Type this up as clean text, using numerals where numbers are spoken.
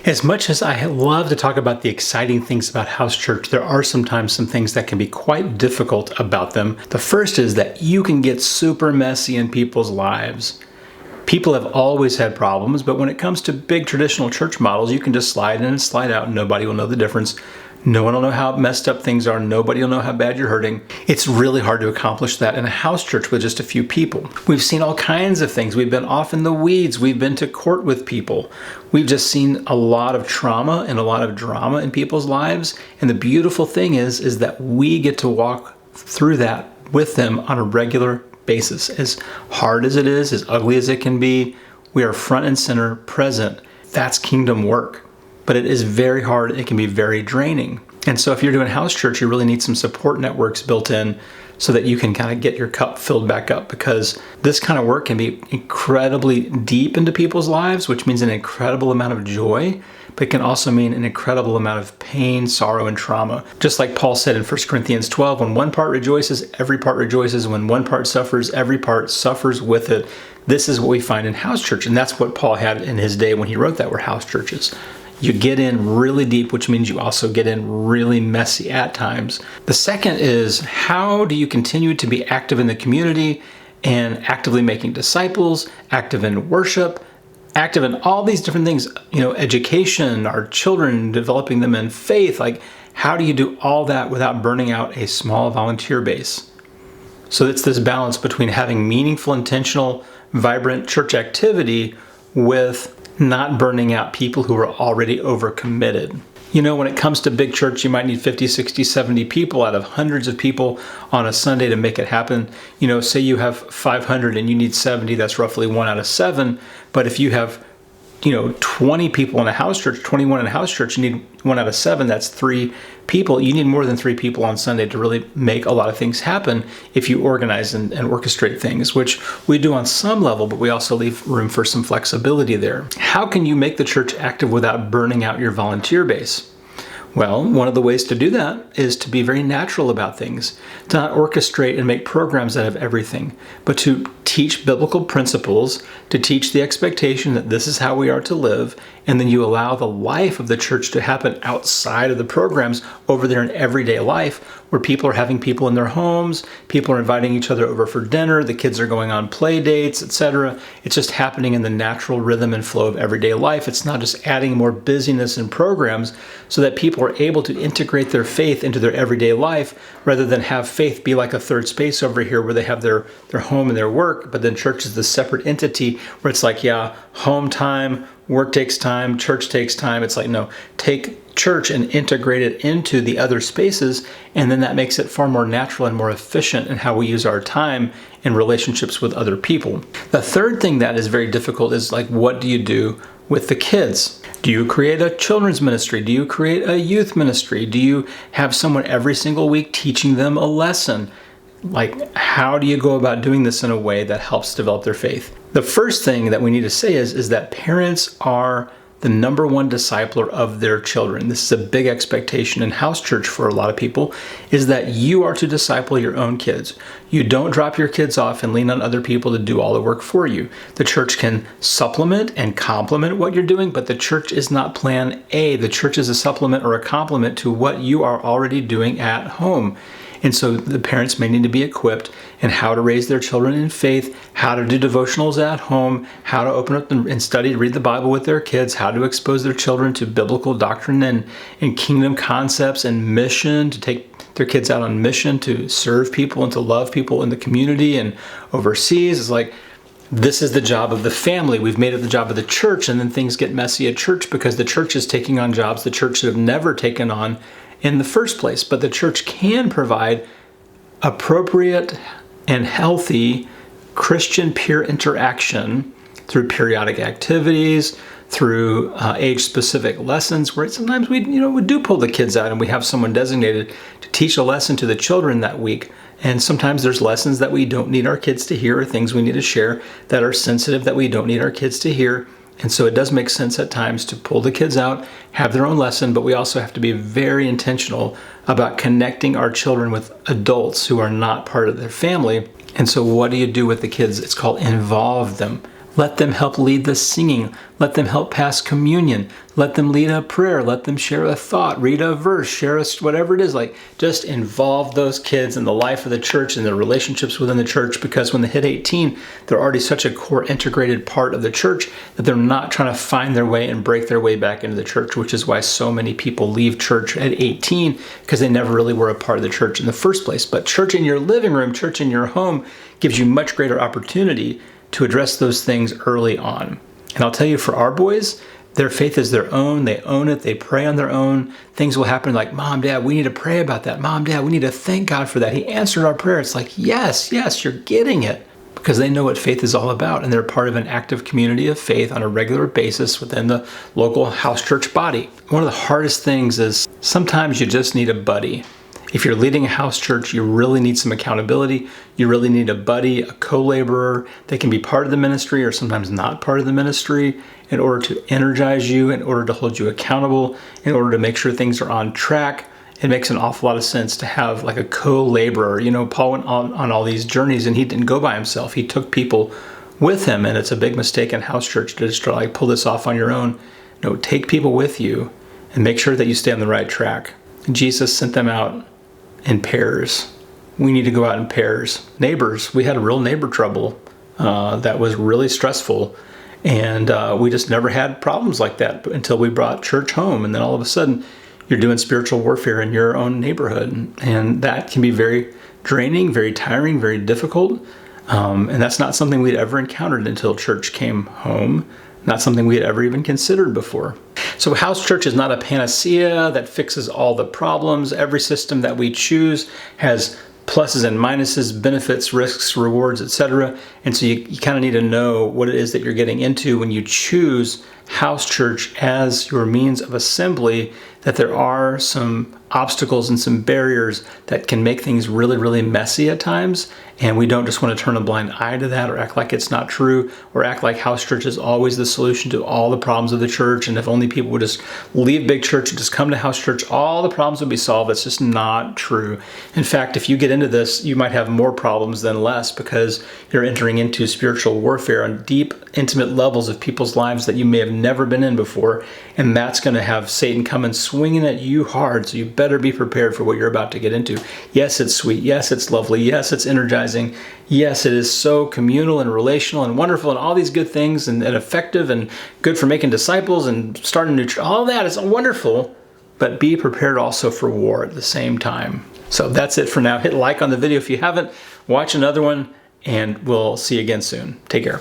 As much as I love to talk about the exciting things about house church, there are sometimes some things that can be quite difficult about them. The first is that you can get super messy in people's lives. People have always had problems, but when it comes to big traditional church models, you can just slide in and slide out and nobody will know the difference. No one will know how messed up things are. Nobody will know how bad you're hurting. It's really hard to accomplish that in a house church with just a few people. We've seen all kinds of things. We've been off in the weeds. We've been to court with people. We've just seen a lot of trauma and a lot of drama in people's lives. And the beautiful thing is that we get to walk through that with them on a regular basis. As hard as it is, as ugly as it can be, we are front and center, present. That's kingdom work. But it is very hard. It can be very draining. And so if you're doing house church, you really need some support networks built in so that you can kind of get your cup filled back up, because this kind of work can be incredibly deep into people's lives, which means an incredible amount of joy, but it can also mean an incredible amount of pain, sorrow, and trauma. Just like Paul said in 1 Corinthians 12, when one part rejoices, every part rejoices. When one part suffers, every part suffers with it. This is what we find in house church. And that's what Paul had in his day when he wrote that, were house churches. You get in really deep, which means you also get in really messy at times. The second is, how do you continue to be active in the community and actively making disciples, active in worship, active in all these different things, education, our children, developing them in faith. Like, how do you do all that without burning out a small volunteer base? So it's this balance between having meaningful, intentional, vibrant church activity with not burning out people who are already overcommitted. When it comes to big church, you might need 50, 60, 70 people out of hundreds of people on a Sunday to make it happen. Say you have 500 and you need 70, that's roughly 1 out of 7. But if you have 20 people in a house church, 21 in a house church, you need 1 out of 7, that's 3 people. You need more than 3 people on Sunday to really make a lot of things happen if you organize and orchestrate things, which we do on some level, but we also leave room for some flexibility there. How can you make the church active without burning out your volunteer base? Well, one of the ways to do that is to be very natural about things, to not orchestrate and make programs out of everything, but to teach biblical principles, to teach the expectation that this is how we are to live, and then you allow the life of the church to happen outside of the programs, over there in everyday life, where people are having people in their homes, people are inviting each other over for dinner, the kids are going on play dates, etc. It's just happening in the natural rhythm and flow of everyday life. It's not just adding more busyness and programs so that people are able to integrate their faith into their everyday life, rather than have faith be like a third space over here where they have their home and their work, but then church is this separate entity where it's like, yeah, home time, work takes time, church takes time. It's like, no, take church and integrate it into the other spaces, and then that makes it far more natural and more efficient in how we use our time in relationships with other people. The third thing that is very difficult is, like, what do you do with the kids? Do you create a children's ministry? Do you create a youth ministry? Do you have someone every single week teaching them a lesson? Like, how do you go about doing this in a way that helps develop their faith? The first thing that we need to say is that parents are the number one discipler of their children. This is a big expectation in house church for a lot of people, is that you are to disciple your own kids. You don't drop your kids off and lean on other people to do all the work for you. The church can supplement and complement what you're doing, but the church is not plan A. The church is a supplement or a complement to what you are already doing at home. And so the parents may need to be equipped in how to raise their children in faith, how to do devotionals at home, how to open up and study, read the Bible with their kids, how to expose their children to biblical doctrine and kingdom concepts and mission, to take their kids out on mission to serve people and to love people in the community and overseas. It's like, this is the job of the family. We've made it the job of the church, and then things get messy at church because the church is taking on jobs the church should have never taken on in the first place. But the church can provide appropriate and healthy Christian peer interaction through periodic activities, through age-specific lessons, where sometimes we do pull the kids out and we have someone designated to teach a lesson to the children that week. And sometimes there's lessons that we don't need our kids to hear, or things we need to share that are sensitive that we don't need our kids to hear. And so it does make sense at times to pull the kids out, have their own lesson, but we also have to be very intentional about connecting our children with adults who are not part of their family. And so what do you do with the kids? It's called involve them. Let them help lead the singing. Let them help pass communion. Let them lead a prayer. Let them share a thought, read a verse, share whatever it is. Like, just involve those kids in the life of the church and their relationships within the church, because when they hit 18, they're already such a core integrated part of the church that they're not trying to find their way and break their way back into the church, which is why so many people leave church at 18, because they never really were a part of the church in the first place. But church in your living room, church in your home gives you much greater opportunity to address those things early on. And I'll tell you, for our boys, their faith is their own. They own it. They pray on their own. Things will happen like, Mom, Dad, we need to pray about that. Mom, Dad, we need to thank God for that. He answered our prayer. It's like, yes, you're getting it. Because they know what faith is all about. And they're part of an active community of faith on a regular basis within the local house church body. One of the hardest things is sometimes you just need a buddy. If you're leading a house church, you really need some accountability. You really need a buddy, a co-laborer that can be part of the ministry or sometimes not part of the ministry, in order to energize you, in order to hold you accountable, in order to make sure things are on track. It makes an awful lot of sense to have like a co-laborer. You know, Paul went on all these journeys and he didn't go by himself. He took people with him, and it's a big mistake in house church to just try to like pull this off on your own. No, take people with you and make sure that you stay on the right track. Jesus sent them out in pairs. We need to go out in pairs. Neighbors, we had a real neighbor trouble that was really stressful, and we just never had problems like that until we brought church home. And then all of a sudden you're doing spiritual warfare in your own neighborhood, and that can be very draining, very tiring, very difficult, and that's not something we'd ever encountered until church came home. Not something we had ever even considered before. So house church is not a panacea that fixes all the problems. Every system that we choose has pluses and minuses, benefits, risks, rewards, etc. And so you kind of need to know what it is that you're getting into when you choose house church as your means of assembly, that there are some obstacles and some barriers that can make things really, really messy at times. And we don't just want to turn a blind eye to that or act like it's not true, or act like house church is always the solution to all the problems of the church. And if only people would just leave big church and just come to house church, all the problems would be solved. It's just not true. In fact, if you get into this, you might have more problems than less, because you're entering into spiritual warfare on deep, intimate levels of people's lives that you may have never been in before. And that's going to have Satan come and swinging at you hard. So you better be prepared for what you're about to get into. Yes, it's sweet. Yes, it's lovely. Yes, it's energizing. Yes, it is so communal and relational and wonderful and all these good things, and effective and good for making disciples and starting new church. All that is wonderful, but be prepared also for war at the same time. So that's it for now. Hit like on the video if you haven't. Watch another one, and we'll see you again soon. Take care.